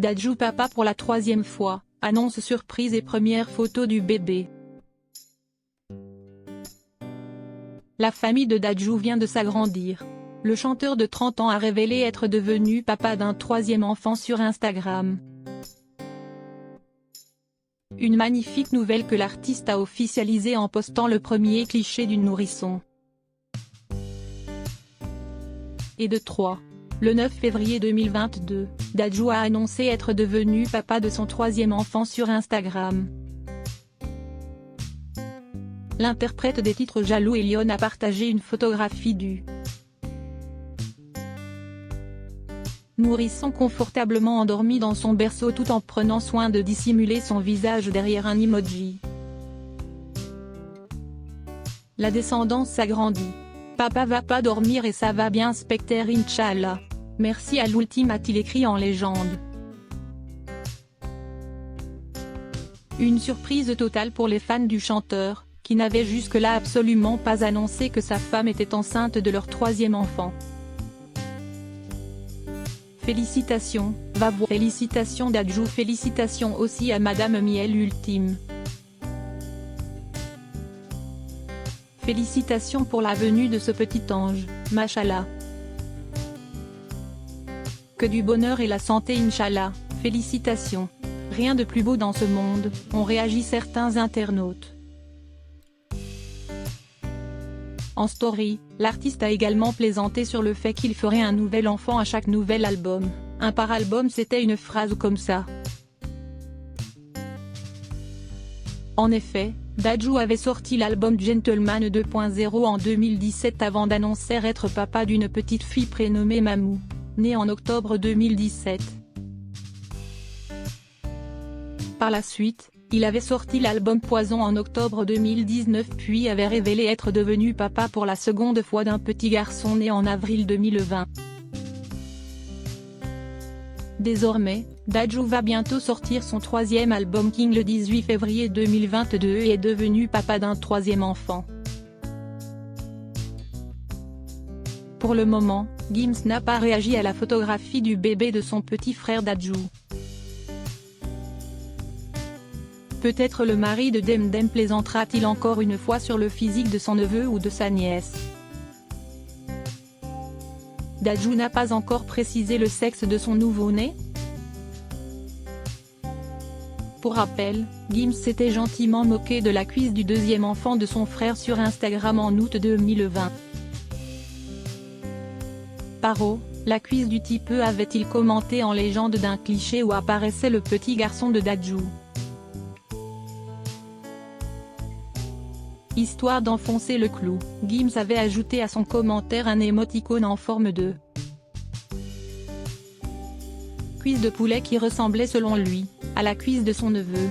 Dadju papa pour la troisième fois, annonce surprise et première photo du bébé. La famille de Dadju vient de s'agrandir. Le chanteur de 30 ans a révélé être devenu papa d'un troisième enfant sur Instagram. Une magnifique nouvelle que l'artiste a officialisée en postant le premier cliché d'une nourrisson. Et de 3. Le 9 février 2022, Dadju a annoncé être devenu papa de son troisième enfant sur Instagram. L'interprète des titres Jaloux et Lyon a partagé une photographie du nourrisson confortablement endormi dans son berceau tout en prenant soin de dissimuler son visage derrière un emoji. La descendance s'agrandit. Papa va pas dormir et ça va bien Specter Inch'Allah. Merci à l'ultime, a-t-il écrit en légende. Une surprise totale pour les fans du chanteur, qui n'avaient jusque-là absolument pas annoncé que sa femme était enceinte de leur troisième enfant. Félicitations, Vavou. Félicitations Dadju. Félicitations aussi à Madame Miel Ultime. Félicitations pour la venue de ce petit ange, Machallah. Que du bonheur et la santé Inch'Allah, félicitations. Rien de plus beau dans ce monde, ont réagi certains internautes. En story, l'artiste a également plaisanté sur le fait qu'il ferait un nouvel enfant à chaque nouvel album. Un par album, c'était une phrase comme ça. En effet, Dadju avait sorti l'album Gentleman 2.0 en 2017 avant d'annoncer être papa d'une petite fille prénommée Mamou, née en octobre 2017. Par la suite, il avait sorti l'album Poison en octobre 2019 puis avait révélé être devenu papa pour la seconde fois d'un petit garçon né en avril 2020. Désormais, Dadju va bientôt sortir son troisième album King le 18 février 2022 et est devenu papa d'un troisième enfant. Pour le moment, Gims n'a pas réagi à la photographie du bébé de son petit frère Dadju. Peut-être le mari de Demdem plaisantera-t-il encore une fois sur le physique de son neveu ou de sa nièce. Dadju n'a pas encore précisé le sexe de son nouveau-né. Pour rappel, Gims s'était gentiment moqué de la cuisse du deuxième enfant de son frère sur Instagram en août 2020. Paro, la cuisse du type avait-il commenté en légende d'un cliché où apparaissait le petit garçon de Dadju. Histoire d'enfoncer le clou, Gims avait ajouté à son commentaire un émoticône en forme de cuisse de poulet qui ressemblait selon lui, à la cuisse de son neveu.